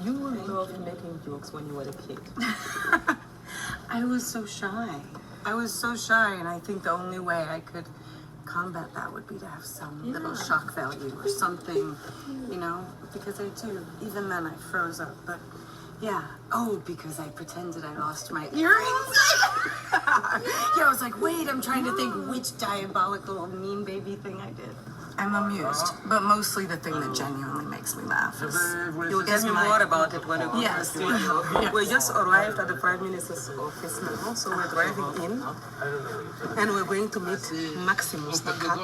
You loved making jokes when you were a kid. I was so shy. And I think the only way I could combat that would be to have some little shock value or something, you know, because I do. Even then, I froze up, but yeah. Oh, because I pretended I lost my earrings. Yeah, I was like, wait, I'm trying to think which diabolical mean baby thing I did. I'm amused, but mostly the thing that genuinely makes me laugh is... You'll tell me more about it when we go to the studio. Yes. We just arrived at the Prime Minister's office now, so we're driving in, and we're going to meet Maximus, the cat.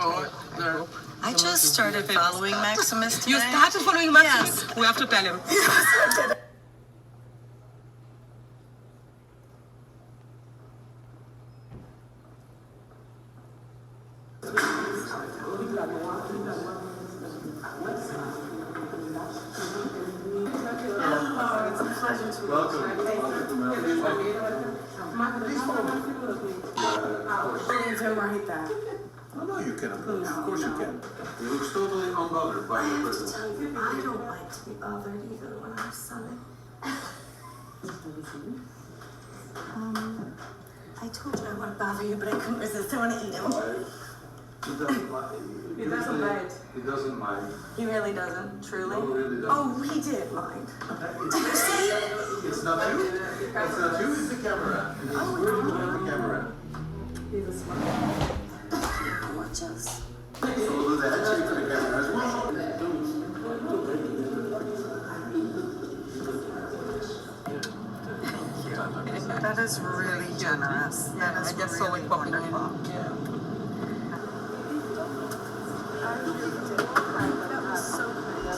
I just started following Maximus today. You started following Maximus? Yes. We have to tell him. Yes. Oh, no, you can. Of course you can. He looks totally unbothered by the president. I have to tell you, I don't like to be bothered either when I'm sunning. I told you I want to bother you, but I couldn't resist. I want to eat him. He doesn't mind. He doesn't mind. He doesn't mind. He really doesn't, truly? No, he really doesn't. Oh, he did mind. Did you see? It's not you. It's not you, it's the camera. It's the camera. He's a smart. Gorgeous. So we'll do that. Check for the camera as well. That is really generous. That is I just really saw it popping in. wonderful. Yeah. That was so nice.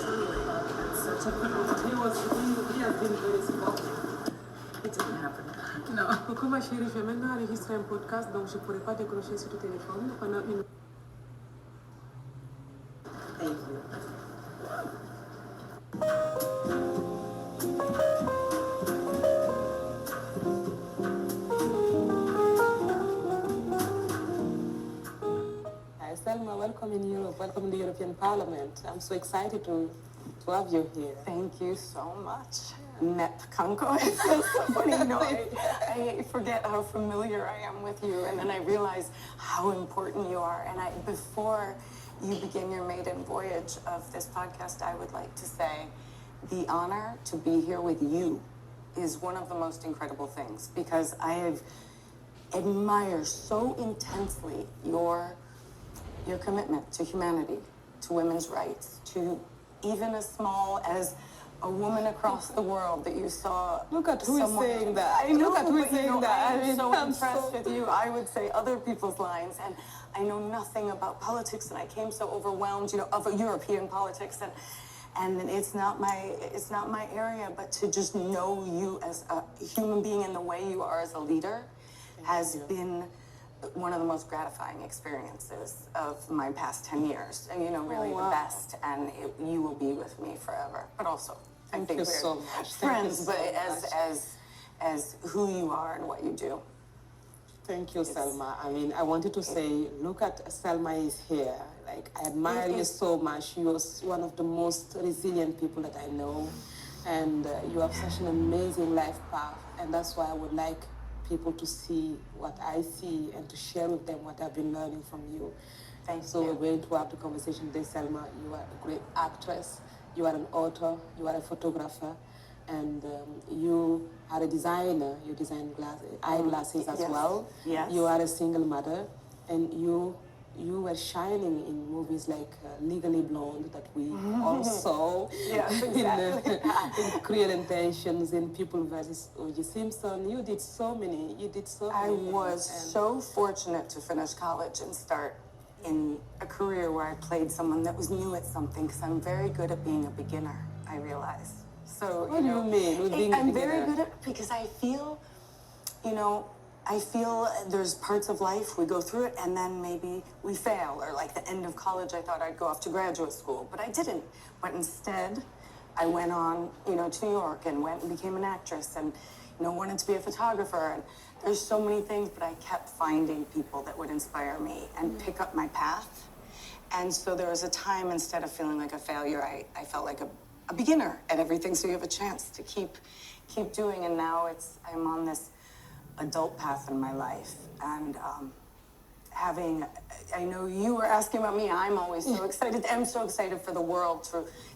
He has been very supportive. It didn't happen. Non. Coucou ma chérie, je vais maintenant enregistrer un podcast, donc je ne pourrai pas décrocher sur le téléphone pendant une... Thank you. Hi Selma, welcome in Europe, welcome in the European Parliament. I'm so excited to have you here. Thank you so much. Assita Kanko. It feels so funny. You know, I forget how familiar I am with you, and then I realize how important you are. And before you begin your maiden voyage of this podcast, I would like to say the honor to be here with you is one of the most incredible things, because I have admired so intensely your commitment to humanity, to women's rights, to even as small as a woman across the world that you saw. Look at who is saying that. I know, Look at who is saying that. I'm so impressed with you. I would say other people's lines, and I know nothing about politics, and I came so overwhelmed, you know, of European politics, and it's not my area, but to just know you as a human being and the way you are as a leader has been one of the most gratifying experiences of my past 10 years. And, you know, really the best, and you will be with me forever. But also, I think we're so much. friends, but as who you are and what you do. Thank you, Selma. I mean, I wanted to say, look at Selma is here. Like, I admire you so much. You're one of the most resilient people that I know. And you have such an amazing life path. And that's why I would like people to see what I see and to share with them what I've been learning from you. So we're going to have the conversation today, Selma. You are a great actress. You are an author. You are a photographer. And you are a designer. You design eyeglasses as well. Yes. You are a single mother. And you were shining in movies like Legally Blonde that we all saw. Yes, exactly. in Cruel Intentions, in People vs. O.J. Simpson. You did so many. I was so fortunate to finish college and start in a career where I played someone that was new at something, because I'm very good at being a beginner, I realize. So, what do you mean with being a I'm beginner? very good at, because I feel, I feel there's parts of life we go through it and then maybe we fail, or like the end of college I thought I'd go off to graduate school, but I didn't. But instead I went on, to New York and went and became an actress and, wanted to be a photographer, and there's so many things, but I kept finding people that would inspire me and pick up my path. And so there was a time, instead of feeling like a failure, I felt like a a beginner at everything, so you have a chance to keep doing. And now I'm on this adult path in my life, and I know you were asking about me. I'm always so excited. I'm so excited for the world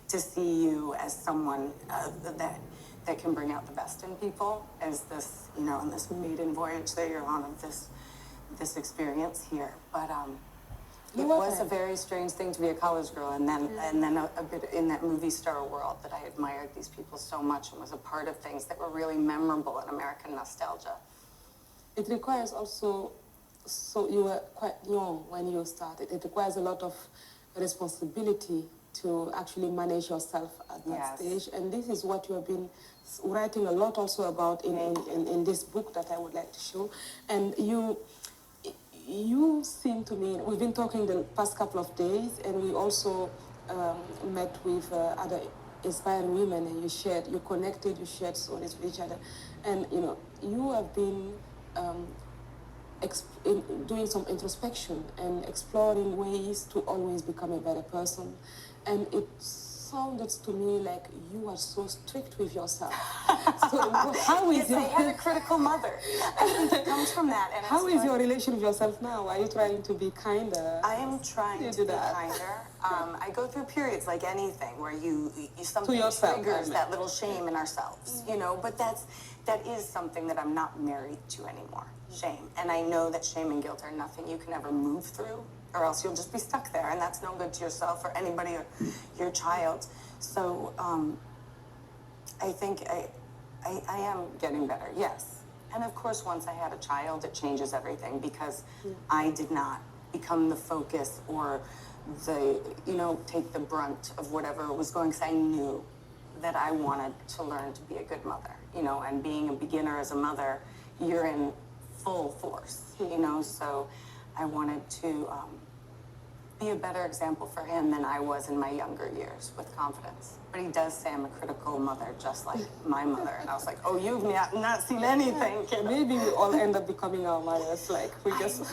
to see you as someone that can bring out the best in people, as this, in this maiden voyage that you're on of this experience here. But it was a very strange thing to be a college girl, and then a bit in that movie star world that I admired these people so much and was a part of things that were really memorable in American nostalgia. It requires also, so you were quite young when you started. It requires a lot of responsibility to actually manage yourself at that stage. And this is what you have been writing a lot also about in this book that I would like to show. And you seem to me, we've been talking the past couple of days, and we also met with other inspiring women, and you connected, you shared stories with each other. And, you have been doing some introspection and exploring ways to always become a better person. And it sounded to me like you are so strict with yourself. So how is I had a critical mother. I think it comes from that. And how is your relation with yourself now? Are you trying to be kinder? I am trying to be kinder. I go through periods like anything where you something triggers that little shame in ourselves, but that is something that I'm not married to anymore, shame. And I know that shame and guilt are nothing you can ever move through, or else you'll just be stuck there, and that's no good to yourself or anybody or your child. So I think I am getting better, yes. And of course, once I had a child, it changes everything, because I did not become the focus or take the brunt of whatever was going, because I knew that I wanted to learn to be a good mother, and being a beginner as a mother, you're in full force, so I wanted to be a better example for him than I was in my younger years, with confidence. But he does say I'm a critical mother, just like my mother. And I was like, oh, you've not seen anything, kid. Maybe we all end up becoming our mothers, like we just...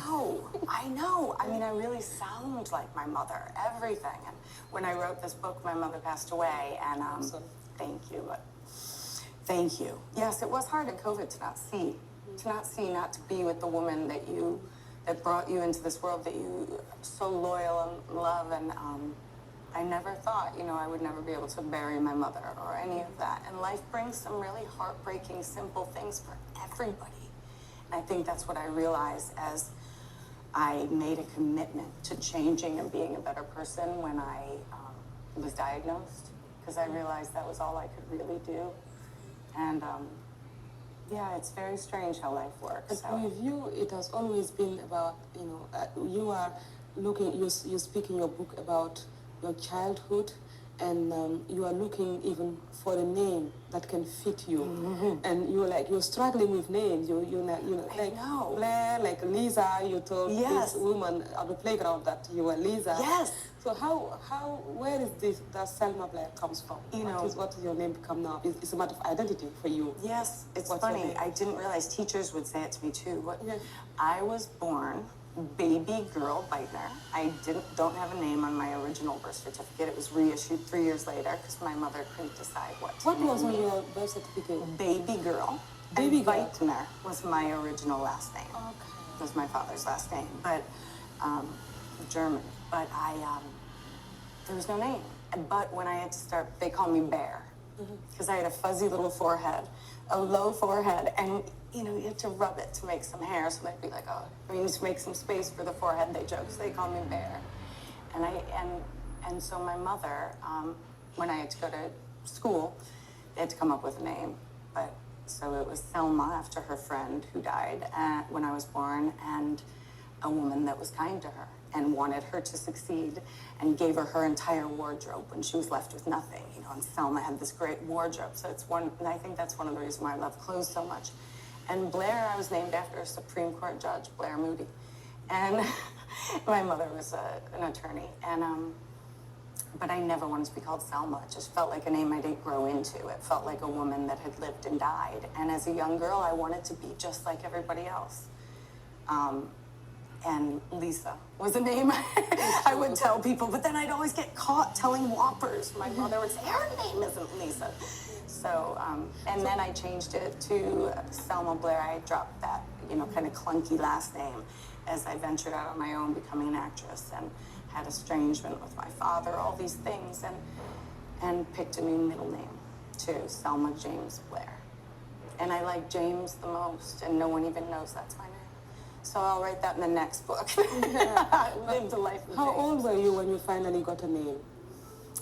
I know. I mean, I really sound like my mother, everything. And when I wrote this book, my mother passed away, and thank you. Yes, it was hard in COVID to not see, not to be with the woman that brought you into this world that you so loyal and love. And I never thought, I would never be able to bury my mother or any of that. And life brings some really heartbreaking, simple things for everybody. And I think that's what I realized as I made a commitment to changing and being a better person when I was diagnosed, because I realized that was all I could really do. And yeah, it's very strange how life works. And with you, it has always been about, you are looking, you speak in your book about your childhood, and you are looking even for a name that can fit you. Mm-hmm. And you're struggling with names. Like Blair, like Lisa, you told this woman on the playground that you were Lisa. Yes. So where is that Selma Blair comes from? What is your name become now? It's a matter of identity for you. Yes, it's funny. I didn't realize teachers would say it to me too. I was born baby girl Beitner. I don't have a name on my original birth certificate. It was reissued 3 years later because my mother couldn't decide what was on your birth certificate? Baby girl. Baby girl. Beitner was my original last name. Okay. It was my father's last name, but German. But there was no name. But when I had to start, they called me Bear, because I had a fuzzy little forehead, a low forehead, and you had to rub it to make some hair. So they'd be like, oh, we need to make some space for the forehead. They joke, so they call me Bear. And so my mother, when I had to go to school, they had to come up with a name. But so it was Selma, after her friend who died when I was born, and a woman that was kind to her and wanted her to succeed and gave her entire wardrobe when she was left with nothing, and Selma had this great wardrobe. So and I think that's one of the reasons why I love clothes so much. And Blair, I was named after a Supreme Court judge, Blair Moody. And my mother was an attorney. And but I never wanted to be called Selma. It just felt like a name I didn't grow into. It felt like a woman that had lived and died. And as a young girl, I wanted to be just like everybody else. And Lisa was a name I would tell people, but then I'd always get caught telling whoppers. My mother would say, her name isn't Lisa. So, and then I changed it to Selma Blair. I dropped that, you know, kind of clunky last name as I ventured out on my own, becoming an actress, and had estrangement with my father, all these things, and picked a new middle name too, Selma James Blair. And I like James the most, and no one even knows that's my name. So I'll write that in the next book. Live the life of How James. old were you when you finally got a name?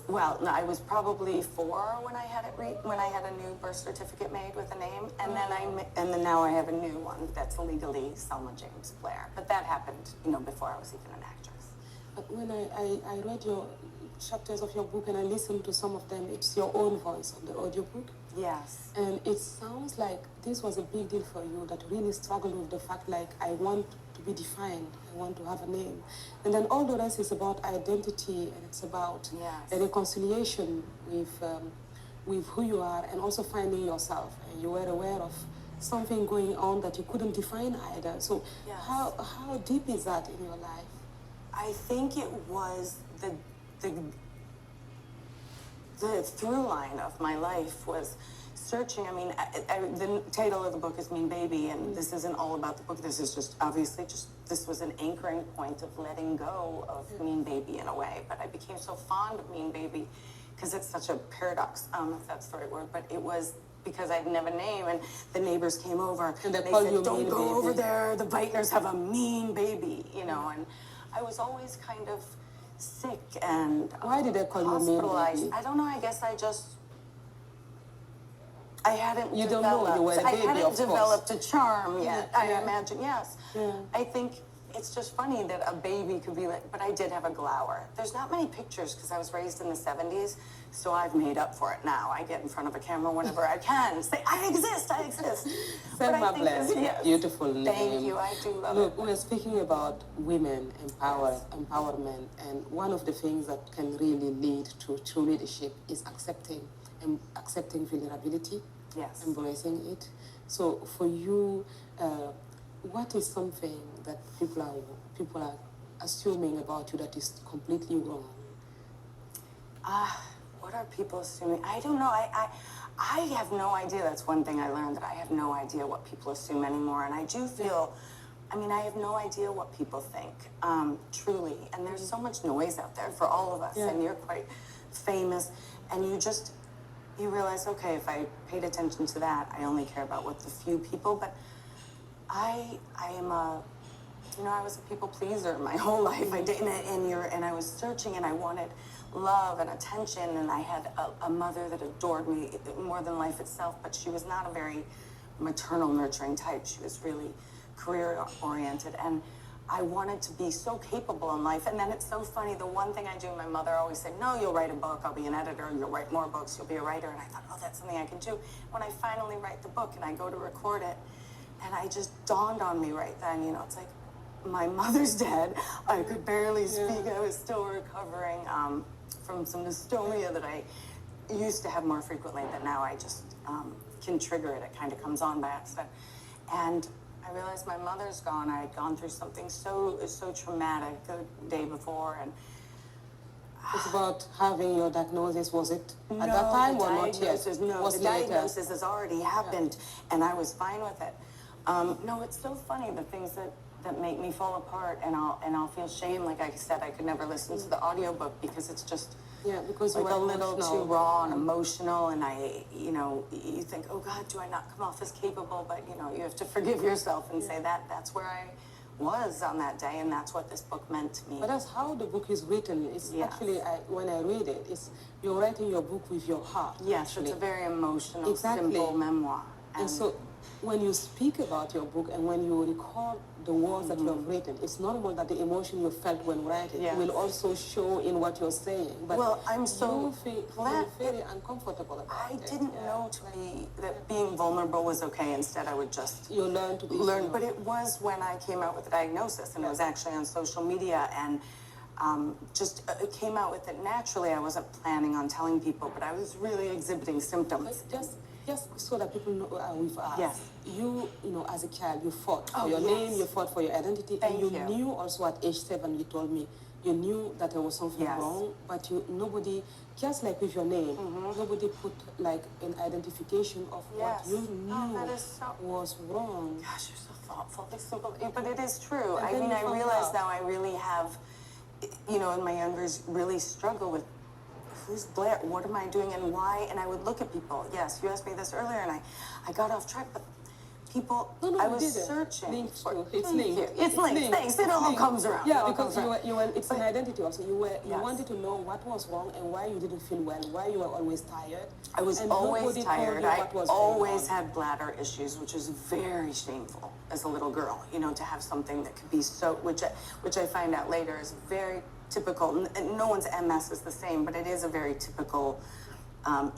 Well, no, I was probably 4 when I had when I had a new birth certificate made with a name, and then now I have a new one that's legally Selma James Blair. But that happened, you know, before I was even an actress. But when I read your chapters of your book and I listened to some of them, it's your own voice on the audiobook. Yes. And it sounds like this was a big deal for you, that really struggled with the fact, like, I want to be defined, I want to have a name. And then all the rest is about identity, and it's about a reconciliation with who you are, and also finding yourself. And you were aware of something going on that you couldn't define either. So how deep is that in your life? I think it was the through line of my life was searching. I mean, the title of the book is Mean Baby, and this isn't all about the book. This is just, obviously, this was an anchoring point of letting go of Mean Baby in a way. But I became so fond of Mean Baby because it's such a paradox, if that's the right word, but it was because I didn't have a name, and the neighbors came over, and they said, don't go over there, the Beitners have a mean baby, you know, and I was always kind of sick and why did they call you Mean Baby? I don't know. I guess I hadn't you developed. Don't know you were a baby, I hadn't developed a charm yet. Yeah. I imagine. Yes. Yeah. I think it's just funny that a baby could be like. But I did have a glower. There's not many pictures because I was raised in the '70s, so I've made up for it now. I get in front of a camera whenever I can. Say, I exist. I exist. Selma Blair, yes. Beautiful name. Thank you. I do love it. We're speaking about women empowerment, and one of the things that can really lead to true leadership is accepting vulnerability, embracing it. So for you, what is something that people are assuming about you that is completely wrong? What are people assuming? I don't know. I have no idea. That's one thing I learned, that I have no idea what people assume anymore. And I do feel, I mean, I have no idea what people think, truly. And there's so much noise out there for all of us. And you're quite famous. And you realize, okay, if I paid attention to that, I only care about what the few people. But I am I was a people pleaser my whole life. I did, and I was searching, and I wanted love and attention, and I had a mother that adored me more than life itself, but she was not a very maternal, nurturing type. She was really career-oriented, and I wanted to be so capable in life. And then it's so funny, the one thing I do, my mother always said, no, you'll write a book, I'll be an editor, you'll write more books, you'll be a writer. And I thought, oh, that's something I can do. When I finally write the book and I go to record it, and I just dawned on me right then, it's like, my mother's dead. I could barely speak. I was still recovering from some dystonia that I used to have more frequently, that now I just can trigger it. It kind of comes on by accident. And I realized my mother's gone. I had gone through something so traumatic the day before. And it's about having your diagnosis, was it at that time or not yet? No, the diagnosis has already happened, and I was fine with it. No, it's so funny, the things that make me fall apart, and I'll feel shame. Like I said, I could never listen to the audiobook because it's just because like a little too raw and emotional, and you think, oh God, do I not come off as capable? But you have to forgive yourself and say that's where I was on that day, and that's what this book meant to me. But that's how the book is written. It's actually, when I read it, you're writing your book with your heart. Yes, actually. It's a very emotional, simple memoir. And so when you speak about your book and when you record the words that you have written, it's normal that the emotion you felt when writing will also show in what you're saying. But I'm so glad, very uncomfortable about it. I didn't know that being vulnerable was okay. Instead, I would just learn to be But it was when I came out with the diagnosis, and it was actually on social media, and it came out with it naturally. I wasn't planning on telling people, but I was really exhibiting symptoms. Just so that people know with us. Yes. You know, as a child, you fought for Oh, your yes. name, you fought for your identity, Thank and you you. knew also at age 7, you told me, you knew that there was something Yes. wrong, but nobody, just like with your name, nobody put like an identification of Yes. what you knew Oh, that is so... was wrong. Gosh, you're so thoughtful. It's simple, but it is true. And I then mean, you I found realize out. now I really have, you know, in my younger years, really struggle with who's Blair, what am I doing and why? And I would look at people. Yes, you asked me this earlier, and I got off track, but people, No, I you was didn't. searching. Linked for- to, it's Thank linked. you. It's linked. Thanks. It all linked. comes around. It Yeah, all because comes around. you were, it's an identity also. You Yes. wanted to know what was wrong and why you didn't feel well, why you were always tired. I was and always nobody tired. told you I what was going always on. had bladder issues, which is very shameful as a little girl, you know, to have something that could be so, which I find out later is very typical. And no one's MS is the same, but it is a very typical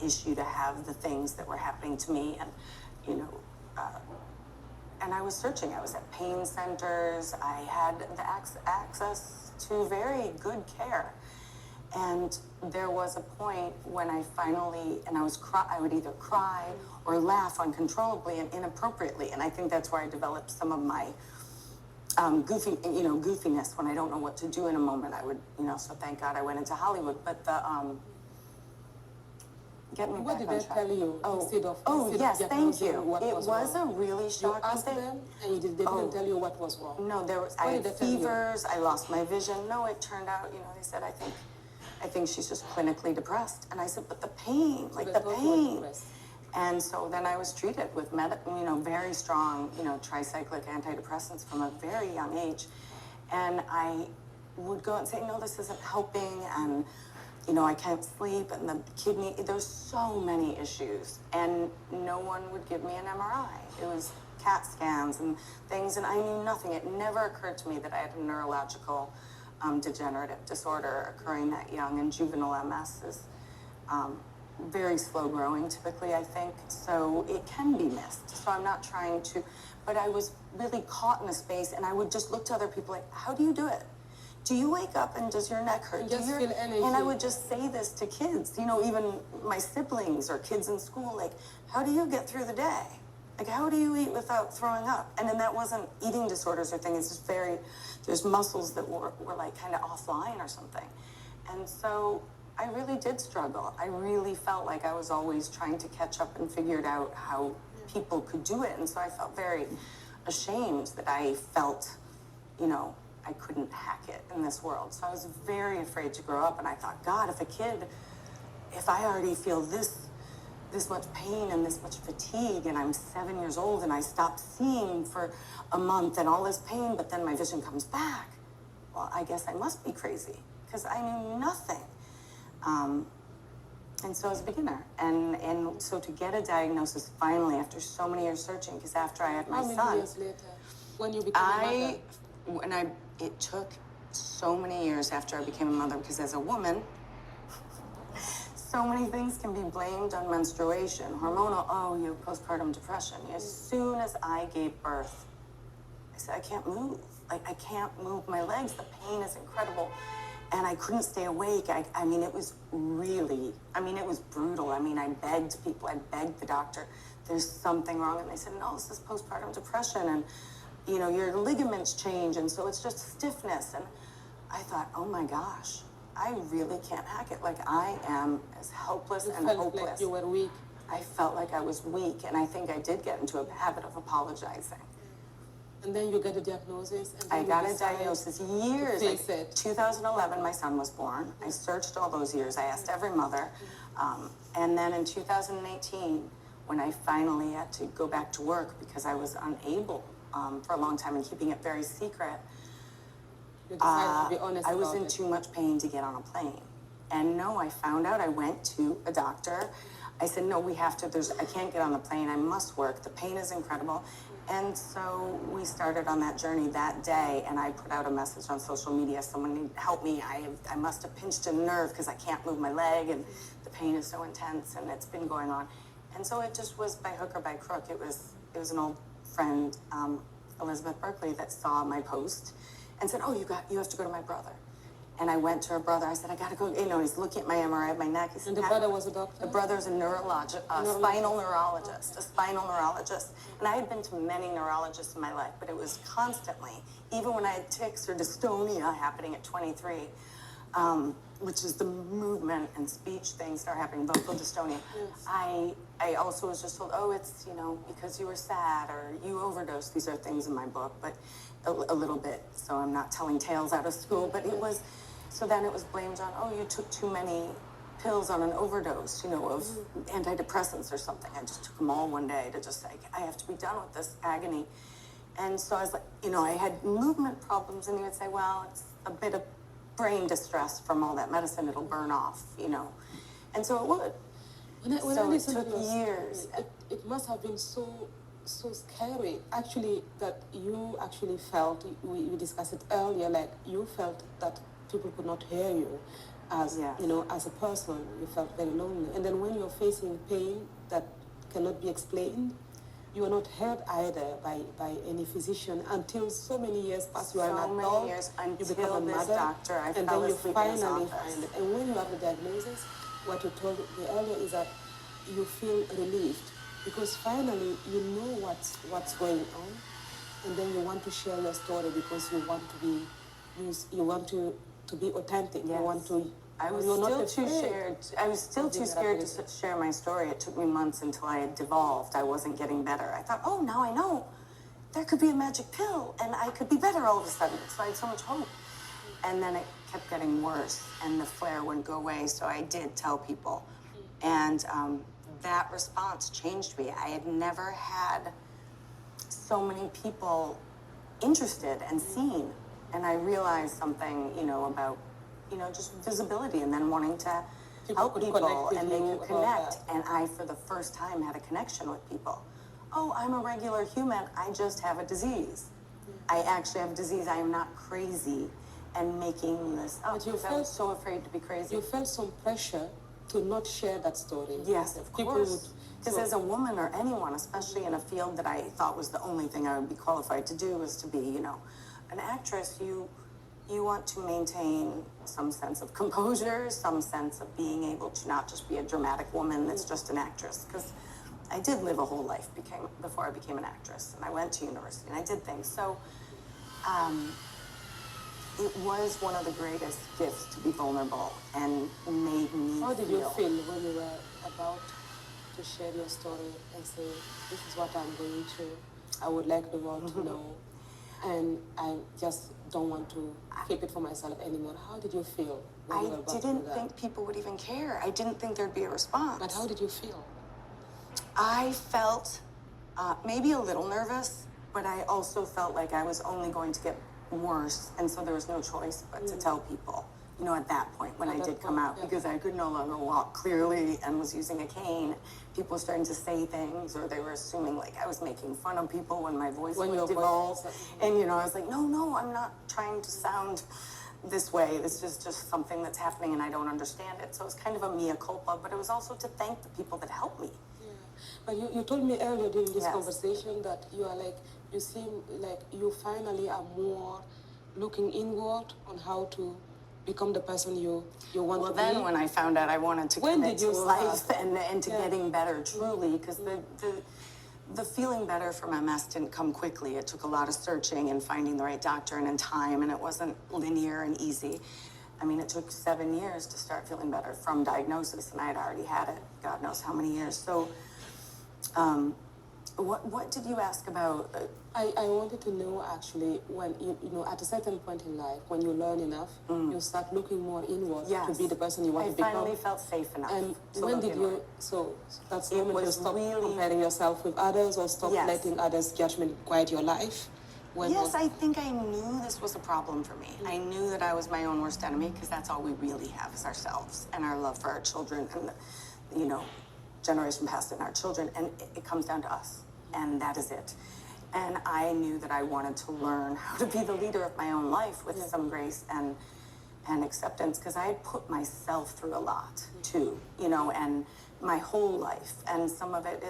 issue to have the things that were happening to me. And, you know, and I was searching. I was at pain centers. I had the access to very good care. And there was a point when I finally, and I would either cry or laugh uncontrollably and inappropriately. And I think that's where I developed some of my goofiness. When I don't know what to do in a moment, I would, you know, so thank God I went into Hollywood. But get me What back did on they track. tell you instead of Yes, thank you. what It was was wrong? a really You shocking asked thing. them and they didn't tell you what was wrong. No, there was, What I did had they tell you? fevers, I lost my vision. No, it turned out, you know, they said, I think she's just clinically depressed. And I said, but the pain, So like they the thought you were pain. depressed. And so then I was treated with very strong, you know, tricyclic antidepressants from a very young age. And I would go and say, no, this isn't helping. And, you know, I can't sleep, and the kidney, there's so many issues. And no one would give me an MRI. It was CAT scans and things, and I knew nothing. It never occurred to me that I had a neurological degenerative disorder occurring that young, and juvenile MS is very slow growing typically, I think. So it can be missed. So I'm not trying to, but I was really caught in a space, and I would just look to other people like, how do you do it? Do you wake up and does your neck hurt? And just feel energy. And I would just say this to kids, you know, even my siblings or kids in school, like, how do you get through the day? Like, how do you eat without throwing up? And then that wasn't eating disorders or things. It's just there's muscles that were like kind of offline or something. And so I really did struggle. I really felt like I was always trying to catch up and figured out how people could do it. And so I felt very ashamed that I felt, you know, I couldn't hack it in this world. So I was very afraid to grow up, and I thought, God, if I already feel this much pain and this much fatigue, and I'm 7 years old and I stop seeing for a month and all this pain, but then my vision comes back, well, I guess I must be crazy because I knew nothing. And so I was a beginner. And so to get a diagnosis finally after so many years searching, because after I had my How many son, years later, when you became a mother? It took so many years after I became a mother, because as a woman, so many things can be blamed on menstruation, hormonal, oh, you have postpartum depression. As soon as I gave birth, I said, I can't move. Like, I can't move my legs. The pain is incredible. And I couldn't stay awake. I mean, it was brutal. I mean, I begged people, I begged the doctor, there's something wrong. And they said, no, this is postpartum depression. And, you know, your ligaments change. And so it's just stiffness. And I thought, oh my gosh, I really can't hack it. Like, I am as helpless and hopeless. Like you were weak. I felt like I was weak. And I think I did get into a habit of apologizing. And then you get a diagnosis. And I then got you a decide diagnosis to years. face Like, it. 2011, my son was born. I searched all those years. I asked every mother. And then in 2018, when I finally had to go back to work because I was unable for a long time and keeping it very secret, You decided to be honest I was about in it. too much pain to get on a plane. And no, I found out. I went to a doctor. I said, no, I can't get on the plane. I must work. The pain is incredible. And so we started on that journey that day, and I put out a message on social media, someone need help me. I must have pinched a nerve because I can't move my leg, and the pain is so intense, and it's been going on. And so it just was by hook or by crook. It was an old friend, Elizabeth Berkeley, that saw my post and said, oh, you have to go to my brother. And I went to her brother. I said, I gotta go. You know, he's looking at my MRI of my neck. He said, And the brother was a doctor? The brother's a spinal neurologist, a spinal neurologist. And I had been to many neurologists in my life, but it was constantly, even when I had tics or dystonia happening at 23, which is the movement and speech things start happening, vocal dystonia. Yes. I also was just told, oh, it's, you know, because you were sad or you overdosed. These are things in my book, but a little bit. So I'm not telling tales out of school, but it was, so then it was blamed on, oh, you took too many pills on an overdose, you know, of antidepressants or something. I just took them all one day to just say, I have to be done with this agony. And so I was like, you know, I had movement problems, and he would say, well, it's a bit of brain distress from all that medicine, it'll burn off, you know. And so it would. So it took years. It must have been so scary, actually, that you actually felt, we discussed it earlier, like you felt that people could not hear you as, you know, as a person. You felt very lonely. And then when you're facing pain that cannot be explained, you are not heard either by any physician until so many years pass. You are an adult, you become a mother, doctor, and then you finally find it. And when you have the diagnosis, what you told me earlier is that you feel relieved because finally you know what's going on, and then you want to share your story because you want to be authentic. Yes. You want to. I was still too scared to share my story. It took me months until I had devolved. I wasn't getting better. I thought, oh, now I know. There could be a magic pill, and I could be better all of a sudden. So I had so much hope. And then it kept getting worse, and the flare wouldn't go away. So I did tell people. And that response changed me. I had never had so many people interested and seen. And I realized something, you know, about, you know, just visibility and then wanting to help people and they could connect. And I, for the first time, had a connection with people. Oh, I'm a regular human. I just have a disease. I actually have a disease. I am not crazy and making this up. But I was so afraid to be crazy. You felt some pressure to not share that story. Yes, of course. Because as a woman or anyone, especially in a field that I thought was the only thing I would be qualified to do was to be, you know, an actress, you want to maintain some sense of composure, some sense of being able to not just be a dramatic woman that's just an actress. Because I did live a whole life before I became an actress, and I went to university and I did things. So it was one of the greatest gifts to be vulnerable and made me How did you feel when you were about to share your story and say, this is what I'm going through. I would like the world to know. And I just don't want to keep it for myself anymore. How did you feel? I didn't think people would even care. I didn't think there'd be a response. But how did you feel? I felt maybe a little nervous, but I also felt like I was only going to get worse. And so there was no choice but to tell people, you know, at that point when I did come out, because I could no longer walk clearly and was using a cane. People were starting to say things, or they were assuming like I was making fun of people when my voice was devolved. And, you know, I was like, no, I'm not trying to sound this way. This is just something that's happening and I don't understand it. So it's kind of a mea culpa, but it was also to thank the people that helped me. Yeah. But you told me earlier during this conversation that you are like, you seem like you finally are more looking inward on how to become the person you want to be. Well, then when I found out I wanted to commit to life and to getting better truly, because the feeling better from MS didn't come quickly. It took a lot of searching and finding the right doctor and in time, and it wasn't linear and easy. I mean, it took 7 years to start feeling better from diagnosis, and I had already had it, God knows how many years. So, what did you ask about? I wanted to know actually when you know at a certain point in life when you learn enough, you start looking more inward to be the person you want to become. I finally felt safe enough. And when did you? So that's when you stop comparing yourself with others, or stop letting others' judgment guide your life. Yes, I think I knew this was a problem for me. I knew that I was my own worst enemy, because that's all we really have is ourselves and our love for our children and, you know, generation past and our children. And it comes down to us, and that is it. And I knew that I wanted to learn how to be the leader of my own life with some grace and acceptance, because I had put myself through a lot too, you know, and my whole life. And some of it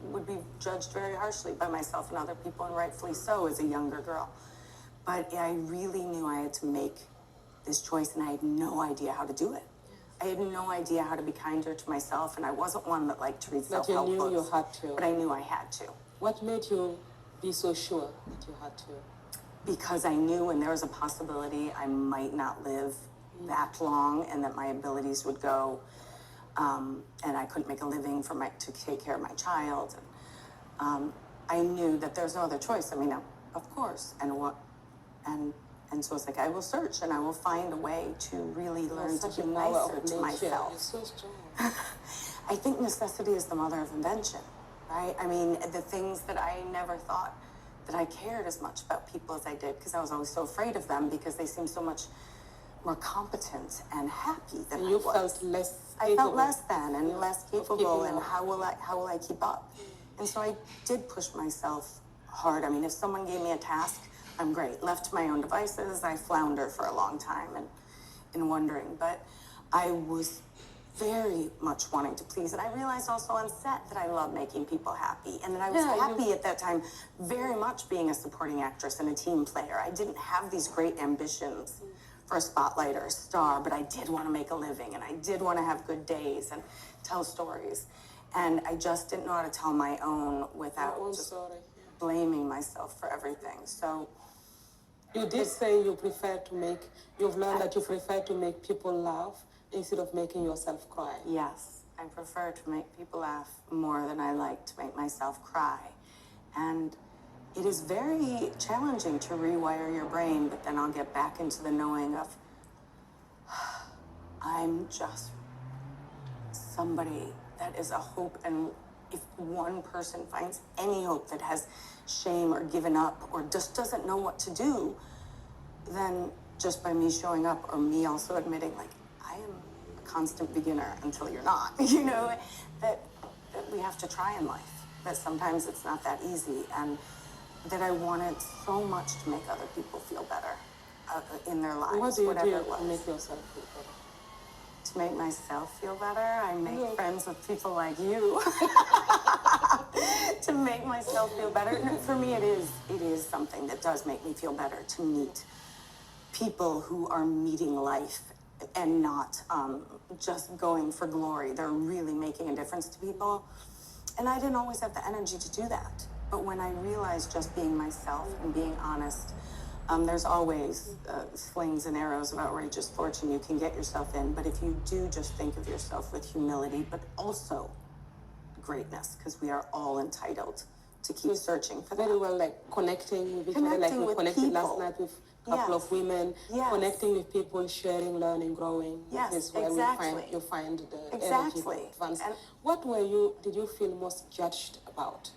would be judged very harshly by myself and other people, and rightfully so as a younger girl. But I really knew I had to make this choice, and I had no idea how to do it. I had no idea how to be kinder to myself, and I wasn't one that liked to read self-help books. But you knew you had to. But I knew I had to. What made you be so sure that you had to? Because I knew when there was a possibility I might not live that long, and that my abilities would go, and I couldn't make a living to take care of my child. And, I knew that there's no other choice. I mean, of course. And so it's like, I will search and I will find a way to really learn to be nicer to myself. You're so strong. I think necessity is the mother of invention, right? I mean, the things that I never thought that I cared as much about people as I did, because I was always so afraid of them because they seemed so much more competent and happy than I was. You felt less I felt less than and less capable, and how will I keep up? And so I did push myself hard. I mean, if someone gave me a task, I'm great. Left to my own devices, I flounder for a long time and wondering. But I was very much wanting to please. And I realized also on set that I love making people happy. And that I was happy at that time very much being a supporting actress and a team player. I didn't have these great ambitions for a spotlight or a star, but I did want to make a living, and I did want to have good days and tell stories. And I just didn't know how to tell my own without just blaming myself for everything. So you did say you've learned that you prefer to make people laugh instead of making yourself cry. Yes, I prefer to make people laugh more than I like to make myself cry. And it is very challenging to rewire your brain, but then I'll get back into the knowing of, I'm just somebody that is a hope, and if one person finds any hope that has shame or given up or just doesn't know what to do, then just by me showing up, or me also admitting, like, I am a constant beginner until you're not, you know, that we have to try in life, that sometimes it's not that easy, and that I wanted so much to make other people feel better in their lives, what do you whatever do it was. to make yourself feel better? To make myself feel better, I make friends with people like you. To make myself feel better. And for me, it is something that does make me feel better, to meet people who are meeting life and not just going for glory. They're really making a difference to people. And I didn't always have the energy to do that. But when I realized just being myself and being honest, there's always slings and arrows of outrageous fortune you can get yourself in. But if you do just think of yourself with humility, but also greatness, because we are all entitled to keep searching for that. Very well, like connecting with each other, like we connected people. last night with a couple of women, connecting with people, sharing, learning, growing. Yes, This is where you find the energy to advance. And what did you feel most judged about?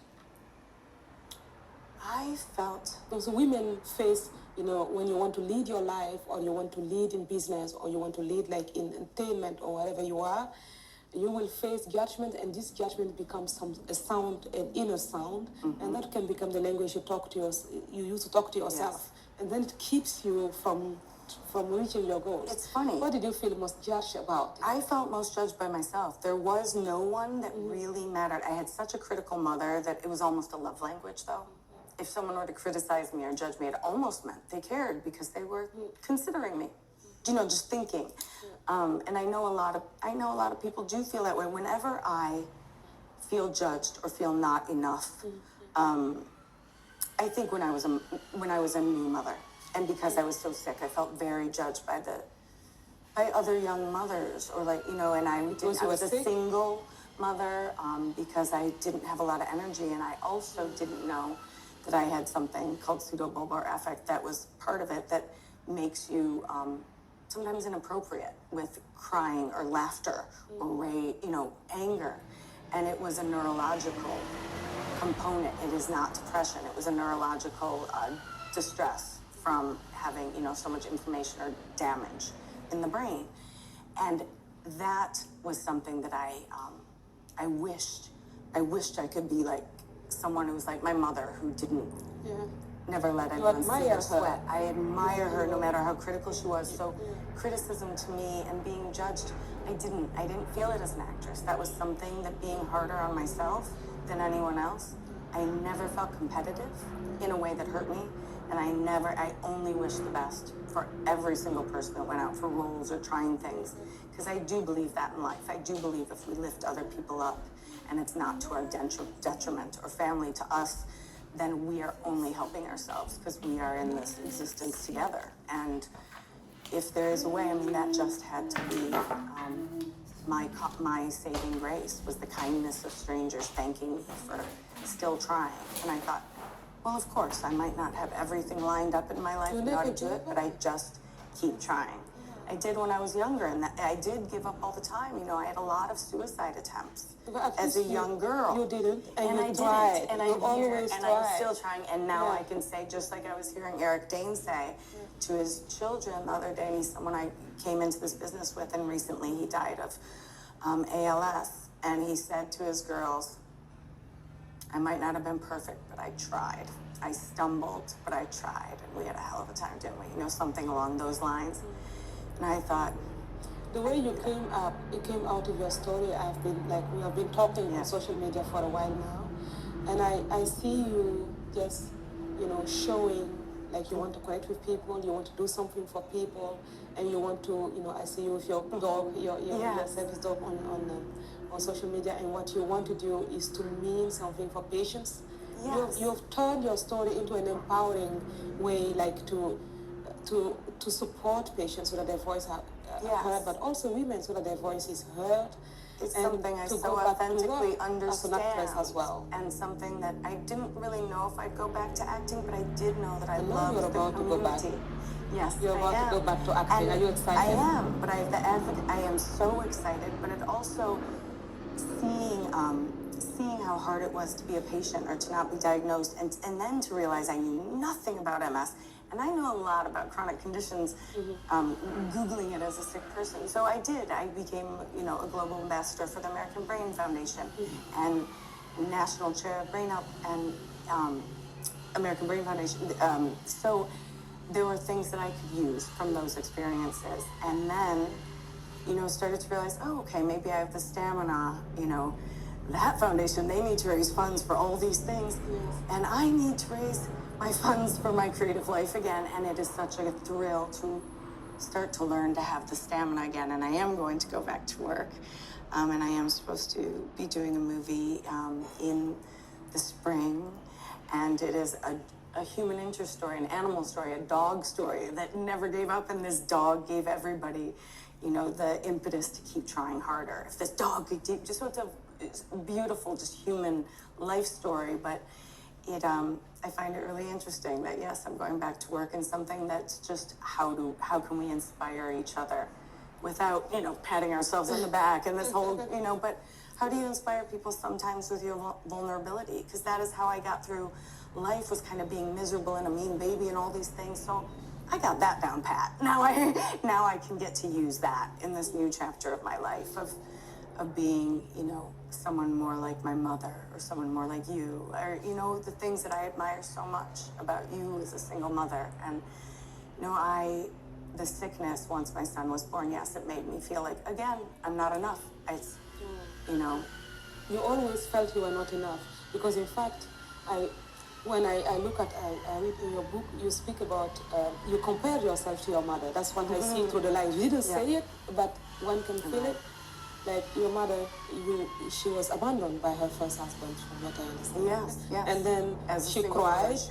I felt... Because women face, when you want to lead your life, or you want to lead in business, or you want to lead like in entertainment or wherever you are, you will face judgment, and this judgment becomes a sound, an inner sound, and that can become the language you use to talk to yourself, and then it keeps you from reaching your goals. It's funny. What did you feel most judged about? I felt most judged by myself. There was no one that really mattered. I had such a critical mother that it was almost a love language, though. If someone were to criticize me or judge me, it almost meant they cared because they were considering me, just thinking. And I know a lot of people do feel that way. Whenever I feel judged or feel not enough, I think when I was a new mother, and because I was so sick, I felt very judged by other young mothers, or and I was a single mother because I didn't have a lot of energy, and I also didn't know that I had something called pseudobulbar affect that was part of it that makes you sometimes inappropriate with crying or laughter or anger. And it was a neurological component. It is not depression. It was a neurological distress from having, so much inflammation or damage in the brain. And that was something that I wished I could be like someone who was like my mother, who never let anyone see her sweat. I admire her no matter how critical she was. So criticism to me and being judged, I didn't feel it as an actress. That was something that being harder on myself than anyone else. I never felt competitive in a way that hurt me. And I only wish the best for every single person that went out for roles or trying things. Because I do believe that in life. I do believe if we lift other people up and it's not to our detriment or family to us, then we are only helping ourselves because we are in this existence together. And if there is a way, I mean, that just had to be my saving grace was the kindness of strangers thanking me for still trying. And I thought, well, of course, I might not have everything lined up in my life in order to do it, but I just keep trying. I did when I was younger, and I did give up all the time. You know, I had a lot of suicide attempts as a young girl. You didn't, and I you tried. didn't, and I'm still trying. And now I can say, just like I was hearing Eric Dane say to his children the other day, he's someone I came into this business with, and recently he died of ALS, and he said to his girls, I might not have been perfect, but I tried. I stumbled, but I tried, and we had a hell of a time, didn't we? You know, something along those lines. And I thought, the way you came up, it came out of your story. We have been talking on social media for a while now, and I see you just, you know, showing like you want to connect with people, you want to do something for people, and you want to, you know, I see you with your dog, your service dog on social media, and what you want to do is to mean something for patients. yes. You've turned your story into an empowering way, like to support patients so that their voice are heard, but also women so that their voice is heard. It's and something I to so go back to authentically work understand, as an actress as well. and something that I didn't really know if I'd go back to acting, but I did know that I loved you're the about to go back. community. Yes, You're about I am. to go back to acting. And Are you excited? I am, but I am so excited. But it also seeing how hard it was to be a patient or to not be diagnosed, and then to realize I knew nothing about MS. And I know a lot about chronic conditions, Googling it as a sick person. So I did. I became, you know, a global ambassador for the American Brain Foundation and national chair of Brain Up and American Brain Foundation. So there were things that I could use from those experiences. And then, you know, started to realize, oh, okay, maybe I have the stamina, you know, that foundation, they need to raise funds for all these things. And I need to raise my funds for my creative life again, and it is such a thrill to start to learn to have the stamina again. And I am going to go back to work, and I am supposed to be doing a movie in the spring, and it is a human interest story, an animal story, a dog story that never gave up, and this dog gave everybody, you know, the impetus to keep trying harder. If this dog could do, just so it's a beautiful, just human life story, but it I find it really interesting that yes, I'm going back to work in something that's just how can we inspire each other without, you know, patting ourselves on the back and this whole, you know, but how do you inspire people sometimes with your vulnerability? Because that is how I got through life, was kind of being miserable and a mean baby and all these things. So I got that down pat. Now I can get to use that in this new chapter of my life of being, you know, someone more like my mother or someone more like you, or, you know, the things that I admire so much about you as a single mother. And, you know, the sickness, once my son was born, yes, it made me feel like, again, I'm not enough. It's, you know. You always felt you were not enough, because in fact, when I read in your book, you speak about, you compared yourself to your mother. That's what I see through the lines. You didn't say it, but one can feel it. Like your mother, she was abandoned by her first husband, from what I understand. Yes. And then as she cried. She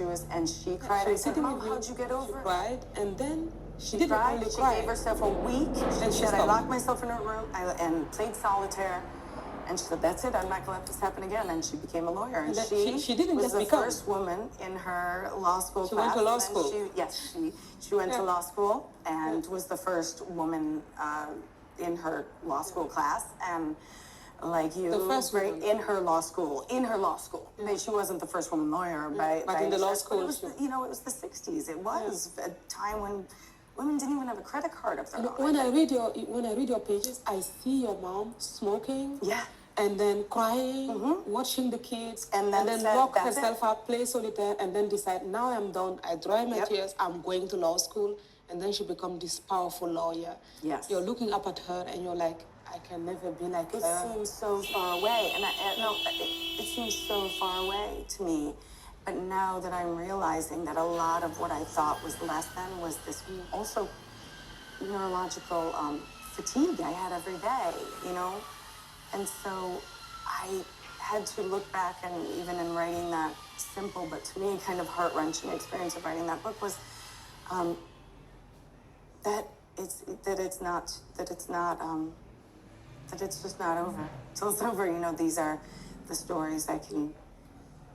cried. She was sitting Mom, with you. how'd you get over She it? cried, and then she didn't cried. only She cry. gave herself a week. And She said, I locked myself in her room and played solitaire. And she said, that's it, I'm not going to let this happen again. And she became a lawyer. And she didn't was just the become. first woman in her law school She class. went to law school. She went to law school and was the first woman in her law school class. And like you, the first woman. in her law school. She wasn't the first woman lawyer but in the law school. It was it was the 60s. It was a time when women didn't even have a credit card of their own. When I read your pages, I see your mom smoking. Yeah. And then crying, watching the kids, and then lock herself up, play solitaire, and then decide, now I'm done. I dry my tears, I'm going to law school. And then she becomes this powerful lawyer. Yes. You're looking up at her and you're like, I can never be like her. It seems so far away. And it seems so far away to me. But now that I'm realizing that a lot of what I thought was less than was this also neurological fatigue I had every day, you know? And so I had to look back, and even in writing that simple, but to me kind of heart-wrenching experience of writing that book was that it's just not over. Till it's over, you know, these are the stories I can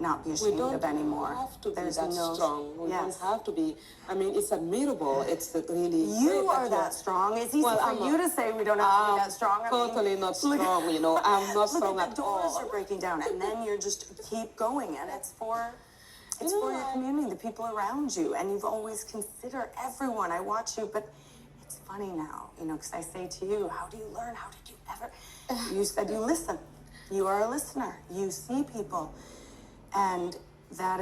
not be ashamed of anymore. We don't have to be There's that no strong. We Yes. don't have to be. I mean, it's admirable. It's really You great are that strong. It's easy for you to say we don't have to be that strong. I mean, Totally not strong, you know. I'm not strong look at the doors all. are breaking down, and then you're just keep going, and it's for your community, the people around you, and you've always considered everyone. I watch you, but it's funny now, you know, because I say to you, how do you learn? How did you ever? You said you listen. You are a listener. You see people, and that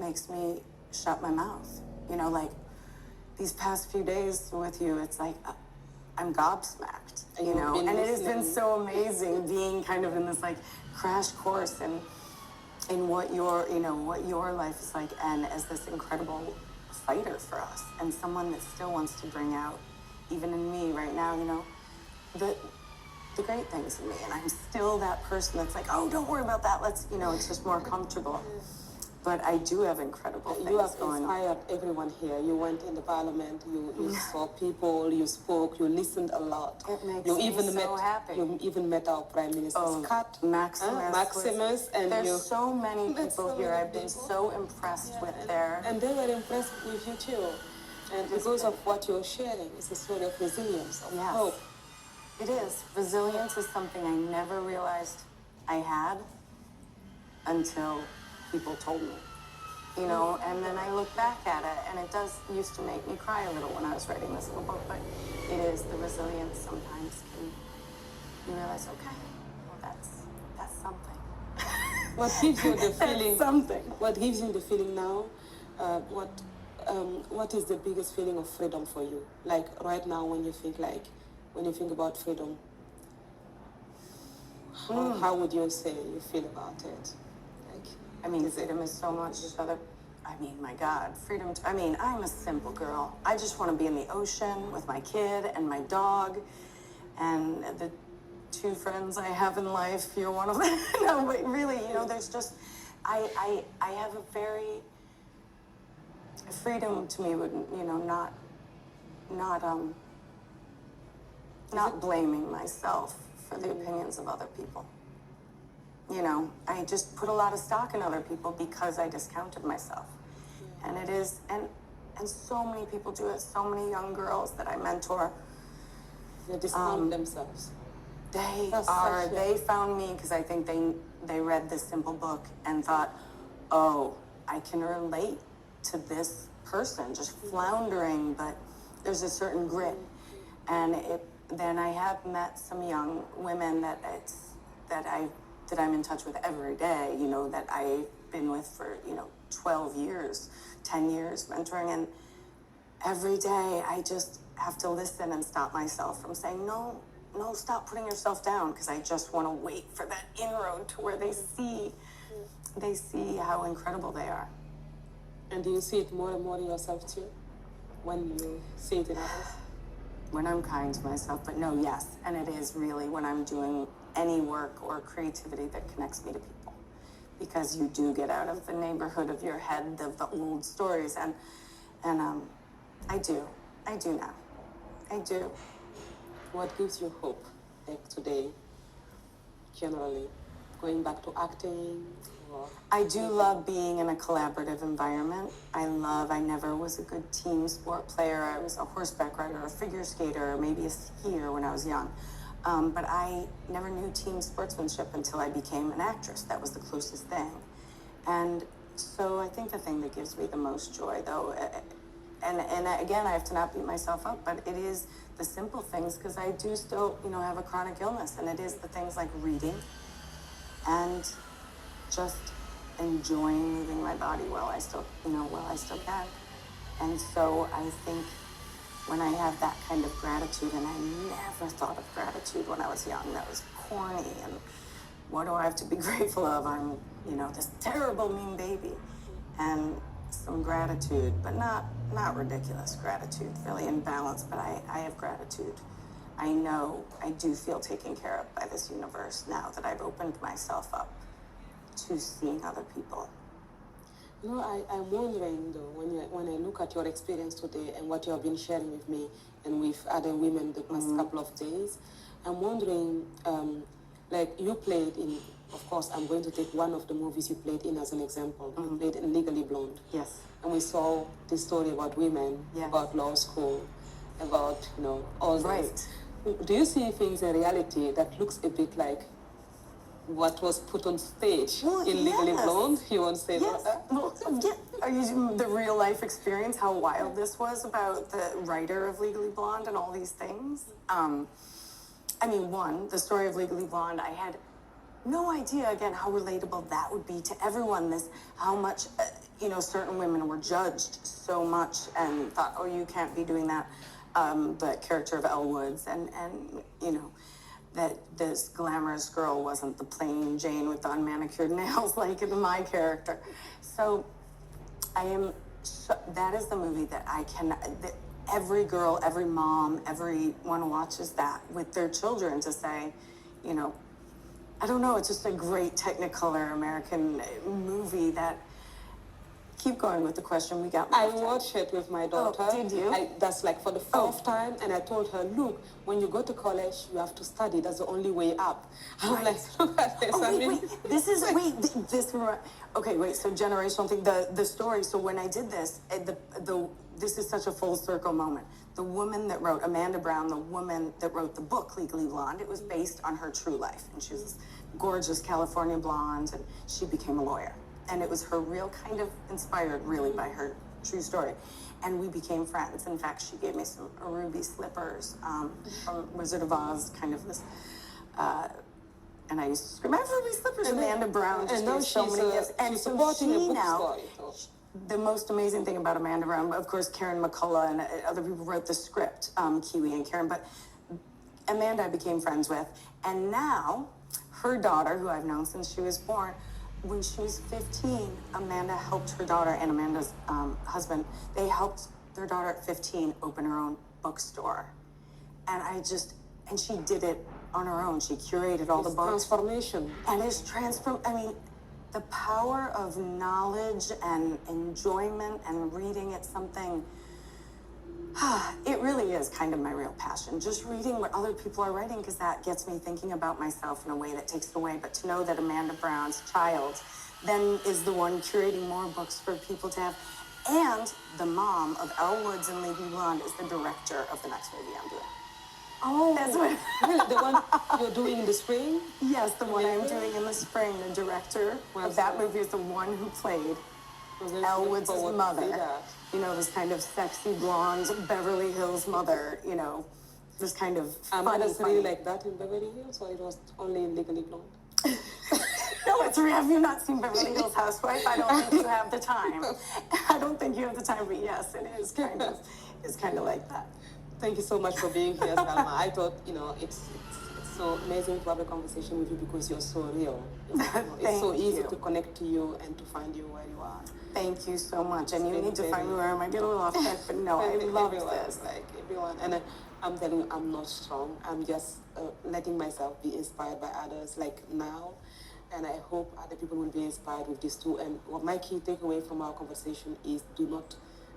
makes me shut my mouth. You know, like these past few days with you, it's like I'm gobsmacked, you know, and it has been so amazing being kind of in this like crash course in what your life is like, and as this incredible fighter for us, and someone that still wants to bring out, even in me right now, you know, the great things in me, and I'm still that person that's like, oh, don't worry about that. Let's, you know, it's just more comfortable. But I do have incredible things You have going on. inspired everyone here. You went in the parliament, you saw people, you spoke, you listened a lot. It makes you me even so happy. You even met our Prime Minister's cat, Maximus. and There's so many people here. I've been so impressed with their... And they were impressed with you too. And because of what you're sharing, it's a story of resilience, of hope. It is. Resilience is something I never realized I had until people told me, you know, and then I look back at it, and it used to make me cry a little when I was writing this little book, but it is the resilience sometimes. You realize, okay, well, that's something. What gives you the feeling? Something. What gives you the feeling now? What is the biggest feeling of freedom for you? Like right now, when you think about freedom, how would you say you feel about it? I mean, freedom is so much other... I mean, my God, freedom... I'm a simple girl. I just want to be in the ocean with my kid and my dog and the 2 friends I have in life. You're one of them. No, but really, you know, there's just... I have a very... Freedom to me would, you know, not blaming myself for the opinions of other people. You know, I just put a lot of stock in other people because I discounted myself. And it is, and so many people do it, so many young girls that I mentor. They discount themselves. They found me because I think they read this simple book and thought, oh, I can relate to this person just floundering, but there's a certain grit. And then I have met some young women that I'm in touch with every day, you know, that I've been with for, you know, 12 years, 10 years mentoring. And every day I just have to listen and stop myself from saying, no, stop putting yourself down, because I just want to wait for that inroad to where they see how incredible they are. And do you see it more and more in yourself too, when you see it in others? When I'm kind to myself, but no, yes. And it is really when I'm doing any work or creativity that connects me to people. Because you do get out of the neighborhood of your head of the old stories. And I do now. I do. What gives you hope, like today, generally? Going back to acting? I do love being in a collaborative environment. I never was a good team sport player. I was a horseback rider, a figure skater, maybe a skier when I was young. But I never knew team sportsmanship until I became an actress. That was the closest thing. And so I think the thing that gives me the most joy, though, and again, I have to not beat myself up, but it is the simple things, because I do still, you know, have a chronic illness, and it is the things like reading and just enjoying moving my body while I still can. And so I think when I have that kind of gratitude, and I never thought of gratitude when I was young, that was corny, what do I have to be grateful of? I'm, this terrible, mean baby. And some gratitude, but not ridiculous gratitude, really in balance, but I have gratitude. I know I do feel taken care of by this universe now that I've opened myself up to seeing other people. I'm wondering though, when I look at your experience today and what you have been sharing with me and with other women the past couple of days, I'm wondering, like you played in, of course, I'm going to take one of the movies you played in as an example. You played in Legally Blonde. Yes. And we saw this story about women, about law school, about, all this. Do you see things in reality that looks a bit like what was put on stage in Legally Blonde? You want to say about that? Well, are you the real life experience, how wild this was about the writer of Legally Blonde and all these things? One, the story of Legally Blonde, I had no idea, again, how relatable that would be to everyone. How much, certain women were judged so much and thought, oh, you can't be doing that. The character of Elle Woods and that this glamorous girl wasn't the plain Jane with the unmanicured nails like in my character. So that is the movie that every girl, every mom, everyone watches that with their children to say, I don't know, it's just a great Technicolor American movie that. Keep going with the question. We got. I watched it with my daughter. Oh, did you? That's like for the fourth time, and I told her, look, when you go to college, you have to study. That's the only way up. I'm like, look at this. So generational thing. The story. So when I did this, this is such a full circle moment. The woman that wrote Amanda Brown, the woman that wrote the book Legally Blonde, it was based on her true life, and she was this gorgeous California blonde, and she became a lawyer. And it was her real kind of inspired really by her true story. And we became friends. In fact, she gave me some ruby slippers from Wizard of Oz, kind of this. And I used to scream, I have ruby slippers. And Amanda Brown just gave so many gifts. And so she now, the most amazing thing about Amanda Brown, of course, Karen McCullough and other people wrote the script, Kiwi and Karen, but Amanda I became friends with. And now, her daughter, who I've known since she was born, when she was 15, Amanda helped her daughter and Amanda's husband, they helped their daughter at 15 open her own bookstore. And she did it on her own. She curated all the books. Transformation. And it's the power of knowledge and enjoyment and reading, it's something, it really is kind of my real passion. Just reading what other people are writing, because that gets me thinking about myself in a way that takes it away. But to know that Amanda Brown's child then is the one curating more books for people to have. And the mom of Elle Woods and Legally Blonde is the director of the next movie I'm doing. Oh, that's what, the one you're doing in the spring? Yes, the one I'm doing in the spring. The director of that movie is the one who played Elle Woods' mother. This kind of sexy blonde Beverly Hills mother, this kind of funny. Really like that in Beverly Hills, or it was only in Legally Blonde? No, it's real. Have you not seen Beverly Hills Housewife? I don't think you have the time. I don't think you have the time, but yes, it is kind of like that. Thank you so much for being here, Selma. I thought, it's so amazing to have a conversation with you because you're so real. It's so easy to connect to you and to find you where you are. Thank you so much. And you need to find me where I might get a little off track, but no, I love this. Like everyone. And I'm telling you, I'm not strong. I'm just letting myself be inspired by others like now. And I hope other people will be inspired with this too. And what my key takeaway from our conversation is do not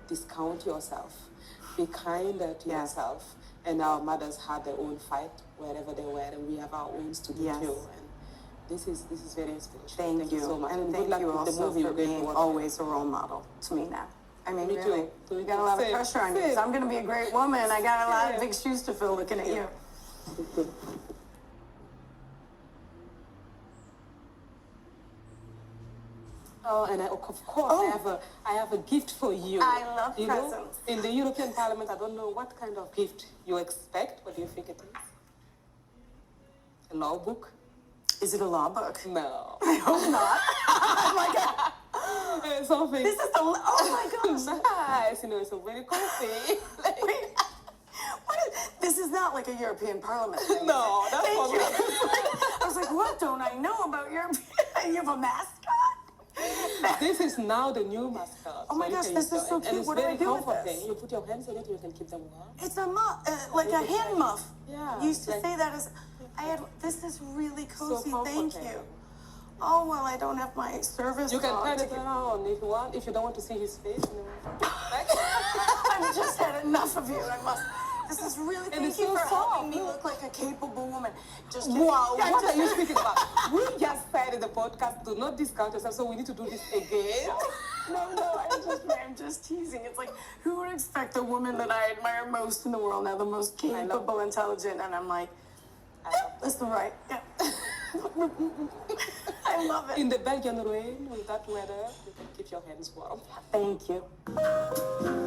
discount yourself. Be kinder to yourself. And our mothers had their own fight wherever they were, and we have our own to do too. And this is very inspirational. Thank you so much. And thank you also for being always a role model to me now. I mean, really, you got a lot of pressure on you. So I'm going to be a great woman. I got a lot of big shoes to fill looking at you. Oh, and of course, I have a gift for you. I love presents. In the European Parliament, I don't know what kind of gift you expect. What do you think it is? A law book? Is it a law book? No. I hope not. Oh my God. Something. This is oh my gosh. Nice. It's a very cool thing. Wait. What is This is not like a European Parliament thing. No, that's Thank what you. I was like, what don't I know about European? You have a mascot? This is now the new mascot. Oh my you gosh, can this use is so it. cute. And it's What do I very do with comforting. this? You put your hands in it, you can keep them warm. It's a muff, like a hand muff. Yeah, You used to like- say that as, this is really cozy, thank comforting. you. Oh, well, I don't have my service You can dog turn to it get- around if you want. If you don't want to see his face, you know. I've just had enough of you, I must. This is really, thank it's you so for helping soft. me look like a capable woman. Just kidding. Wow, Yeah, what just- are you speaking about? We just said in the podcast, do not discount yourself, so we need to do this again. No, I'm just teasing. It's like, who would expect a woman that I admire most in the world now, the most capable, intelligent, and I'm like, that's the right. Yeah. I love it. In the Belgian rain, with that weather, you can keep your hands warm. Thank you.